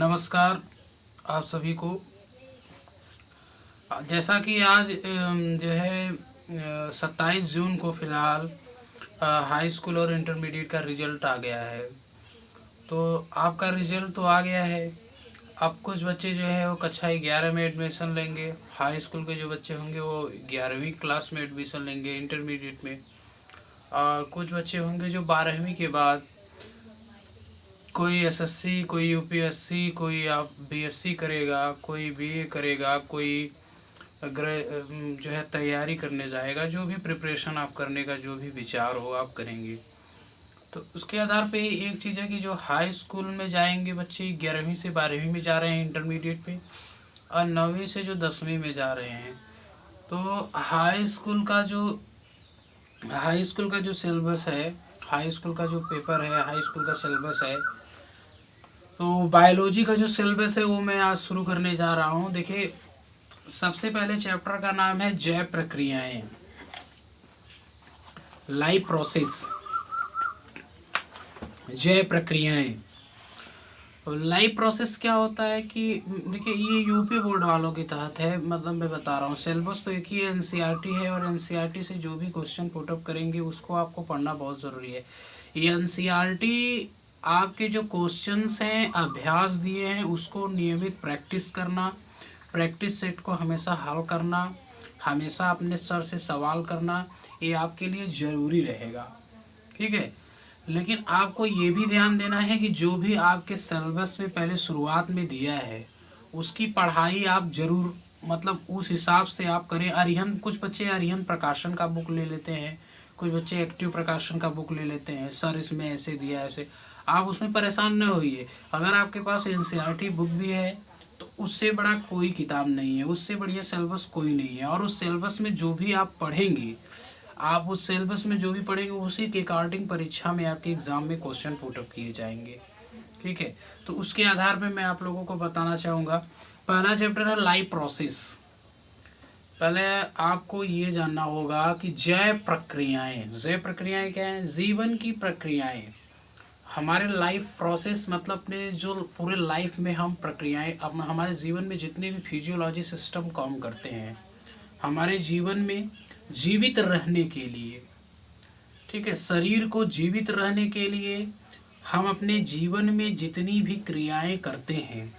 नमस्कार आप सभी को। जैसा कि आज जो है 27 जून को फ़िलहाल हाई स्कूल और इंटरमीडिएट का रिज़ल्ट आ गया है। तो आपका रिज़ल्ट तो आ गया है। अब कुछ बच्चे जो है वो कक्षा 11 में एडमिशन लेंगे। हाई स्कूल के जो बच्चे होंगे वो 11वीं क्लास में एडमिशन लेंगे इंटरमीडिएट में। और कुछ बच्चे होंगे जो 12वीं के बाद कोई एसएससी, कोई यूपीएससी, कोई आप बीएससी करेगा, कोई बीए करेगा, कोई जो है तैयारी करने जाएगा। जो भी प्रिपरेशन आप करने का जो भी विचार हो आप करेंगे। तो उसके आधार पे एक चीज़ है कि जो हाई स्कूल में जाएंगे बच्चे 11वीं से 12वीं में जा रहे हैं इंटरमीडिएट पे, और 9वीं से जो 10वीं में जा रहे हैं। तो हाई स्कूल का जो सिलेबस है, हाई स्कूल का जो पेपर है, हाई स्कूल का सिलेबस है, तो बायोलॉजी का जो सिलेबस है वो मैं आज शुरू करने जा रहा हूँ। देखिए, सबसे पहले चैप्टर का नाम है जैव प्रक्रियाएं, लाइफ प्रोसेस। जैव प्रक्रियाएं तो लाइफ प्रोसेस क्या होता है कि देखिए, ये यूपी बोर्ड वालों के तहत है। मतलब मैं बता रहा हूँ, सिलेबस तो एक ही एनसीईआरटी है, और एनसीईआरटी से जो भी क्वेश्चन पुटअप करेंगे उसको आपको पढ़ना बहुत ज़रूरी है। ये एनसीईआरटी आपके जो क्वेश्चंस हैं, अभ्यास दिए हैं, उसको नियमित प्रैक्टिस करना, प्रैक्टिस सेट को हमेशा हल करना, हमेशा अपने सर से सवाल करना, ये आपके लिए ज़रूरी रहेगा। ठीक है। लेकिन आपको ये भी ध्यान देना है कि जो भी आपके सिलेबस में पहले शुरुआत में दिया है उसकी पढ़ाई आप जरूर, मतलब उस हिसाब से आप करें। अरिहंत, कुछ बच्चे अरिहंत प्रकाशन का बुक ले लेते हैं, कुछ बच्चे एक्टिव प्रकाशन का बुक ले लेते हैं। सर इसमें ऐसे दिया, ऐसे। आप उसमें परेशान न होइए। अगर आपके पास एनसीईआरटी बुक भी है तो उससे बड़ा कोई किताब नहीं है, उससे बढ़िया सिलेबस कोई नहीं है। और उस सिलेबस में जो भी आप पढ़ेंगे, आप उस सिलेबस में जो भी पढ़ेंगे उसी के अकॉर्डिंग परीक्षा में आपके एग्ज़ाम में क्वेश्चन पुटअप किए जाएंगे। ठीक है। तो उसके आधार पे मैं आप लोगों को बताना चाहूँगा। पहला चैप्टर है लाइफ प्रोसेस। पहले आपको ये जानना होगा कि जैव प्रक्रियाएं क्या हैं? जीवन की प्रक्रियाएं। हमारे लाइफ प्रोसेस मतलब अपने जो पूरे लाइफ में हम प्रक्रियाएं, अब हमारे जीवन में जितने भी फिजियोलॉजी सिस्टम काम करते हैं हमारे जीवन में जीवित रहने के लिए, ठीक है, शरीर को जीवित रहने के लिए हम अपने जीवन में जितनी भी क्रियाएं करते हैं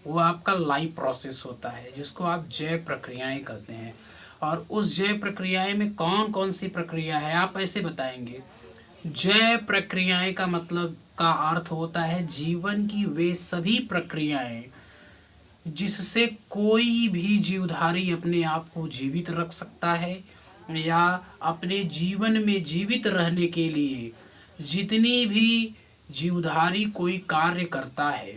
वो आपका लाइफ प्रोसेस होता है, जिसको आप जैव प्रक्रियाएं कहते हैं। और उस जैव प्रक्रियाएं में कौन कौन सी प्रक्रिया है आप ऐसे बताएंगे। जैव प्रक्रियाएं का मतलब का अर्थ होता है जीवन की वे सभी प्रक्रियाएं जिससे कोई भी जीवधारी अपने आप को जीवित रख सकता है, या अपने जीवन में जीवित रहने के लिए जितनी भी जीवधारी कोई कार्य करता है,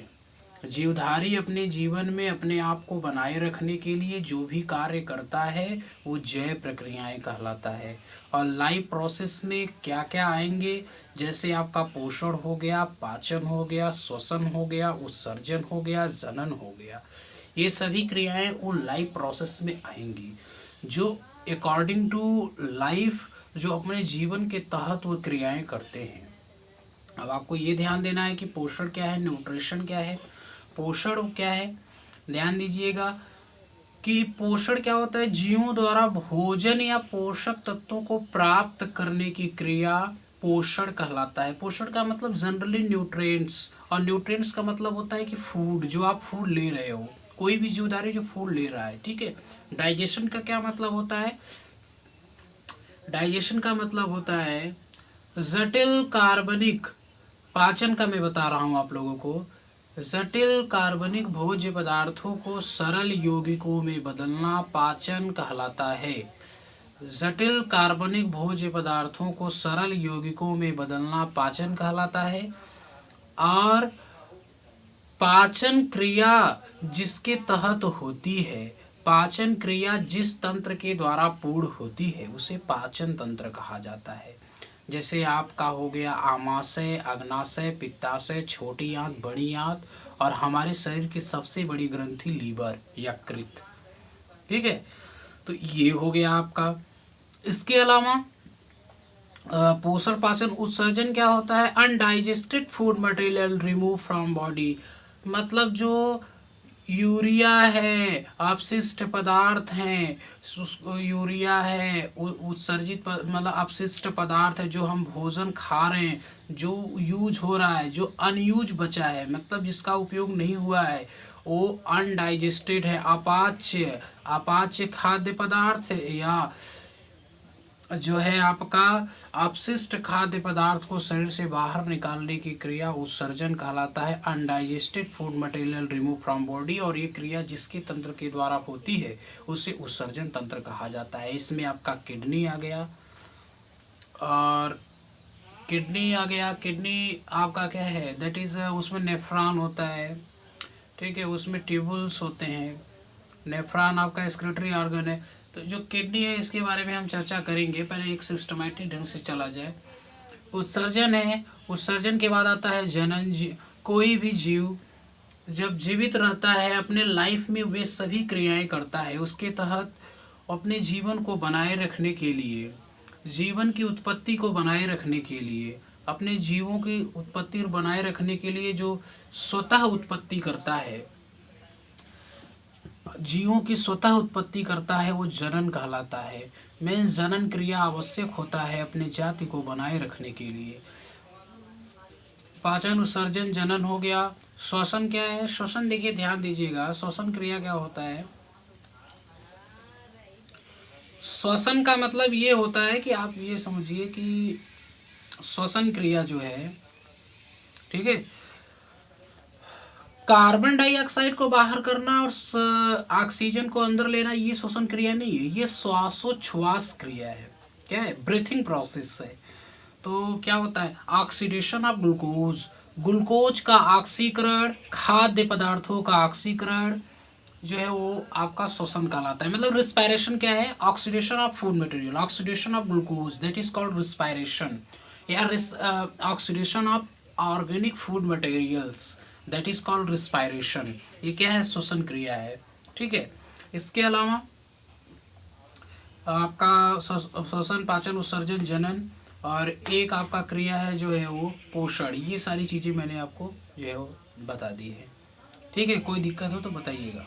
जीवधारी अपने जीवन में अपने आप को बनाए रखने के लिए जो भी कार्य करता है वो जैव प्रक्रियाएं कहलाता है। और लाइफ प्रोसेस में क्या क्या आएंगे, जैसे आपका पोषण हो गया, पाचन हो गया, श्वसन हो गया, उत्सर्जन हो गया, जनन हो गया, ये सभी क्रियाएं वो लाइफ प्रोसेस में आएंगी, जो अकॉर्डिंग टू लाइफ, जो अपने जीवन के तहत वो क्रियाएं करते हैं। अब आपको ये ध्यान देना है कि पोषण क्या है, न्यूट्रिशन क्या है। पोषण क्या है, ध्यान दीजिएगा कि पोषण क्या होता है, जीवों द्वारा भोजन या पोषक तत्वों को प्राप्त करने की क्रिया पोषण कहलाता है। पोषण का मतलब जनरली न्यूट्रिएंट्स, और न्यूट्रिएंट्स का मतलब होता है कि फूड, जो आप फूड ले रहे हो, कोई भी जीवधारी जो फूड ले रहा है। ठीक है। डाइजेशन का क्या मतलब होता है, डाइजेशन का मतलब होता है जटिल कार्बनिक, पाचन का मैं बता रहा हूँ आप लोगों को, जटिल कार्बनिक भोज्य पदार्थों को सरल यौगिकों में बदलना पाचन कहलाता है। जटिल कार्बनिक भोज्य पदार्थों को सरल यौगिकों में बदलना पाचन कहलाता है। और पाचन क्रिया जिसके तहत होती है, पाचन क्रिया जिस तंत्र के द्वारा पूर्ण होती है उसे पाचन तंत्र कहा जाता है। जैसे आपका हो गया आमाशय, अग्नाशय, पित्ताशय, छोटी आंत, बड़ी आंत, और हमारे शरीर की सबसे बड़ी ग्रंथि लीवर, यकृत। ठीक है। तो ये हो गया आपका। इसके अलावा पोषण, पाचन, उत्सर्जन क्या होता है, undigested food material remove from body, मतलब जो यूरिया है, अपशिष्ट पदार्थ हैं, यूरिया है, उत्सर्जित मतलब अपशिष्ट पदार्थ है जो हम भोजन खा रहे हैं, जो यूज हो रहा है, जो अनयूज बचा है, मतलब जिसका उपयोग नहीं हुआ है, वो अनडाइजेस्टेड है, अपाच्य अपाच्य खाद्य पदार्थ या जो है आपका अपशिष्ट खाद्य पदार्थ को शरीर से बाहर निकालने की क्रिया उत्सर्जन कहलाता है। Undigested food material remove from body, और ये क्रिया जिसके तंत्र के द्वारा होती है उसे उत्सर्जन तंत्र कहा जाता है। इसमें आपका किडनी आ गया, और किडनी आपका क्या है, दैट इज़ उसमें नेफ्रॉन होता है, ठीक है, उसमें ट्यूबुल्स होते हैं। नेफ्रॉन आपका एक्सक्रीटरी ऑर्गन है। तो जो किडनी है इसके बारे में हम चर्चा करेंगे, पहले एक सिस्टमैटिक ढंग से चला जाए। उत्सर्जन है, उत्सर्जन के बाद आता है जनन। कोई भी जीव जब जीवित रहता है अपने लाइफ में वे सभी क्रियाएं करता है उसके तहत अपने जीवन को बनाए रखने के लिए, जीवन की उत्पत्ति को बनाए रखने के लिए, अपने जीवों की उत्पत्ति बनाए रखने के लिए जो स्वतः उत्पत्ति करता है, जीवों की स्वतः उत्पत्ति करता है, वो जनन कहलाता है। मीन्स जनन क्रिया आवश्यक होता है अपने जाति को बनाए रखने के लिए। पाचन, उत्सर्जन, जनन हो गया। श्वसन क्या है? श्वसन देखिए, ध्यान दीजिएगा, श्वसन क्रिया क्या होता है। श्वसन का मतलब ये होता है कि आप ये समझिए कि श्वसन क्रिया जो है, ठीक है, कार्बन डाइऑक्साइड को बाहर करना और ऑक्सीजन को अंदर लेना, ये श्वसन क्रिया नहीं है, ये श्वासोच्छ्वास क्रिया है। क्या है? ब्रीथिंग प्रोसेस है। तो क्या होता है? ऑक्सीडेशन ऑफ ग्लूकोज, ग्लूकोज का ऑक्सीकरण, खाद्य पदार्थों का ऑक्सीकरण जो है वो आपका श्वसन कहलाता है। मतलब रिस्पायरेशन क्या है? Oxidation of food material, oxidation of glucose, that is called respiration, या oxidation of organic food materials, that is called respiration. ये क्या है? श्वसन क्रिया है। ठीक है। इसके अलावा आपका श्वसन, पाचन, उत्सर्जन, जनन, और एक आपका क्रिया है जो है वो पोषण। ये सारी चीज़ें मैंने आपको जो है वो बता दी है। ठीक है, कोई दिक्कत हो तो बताइएगा।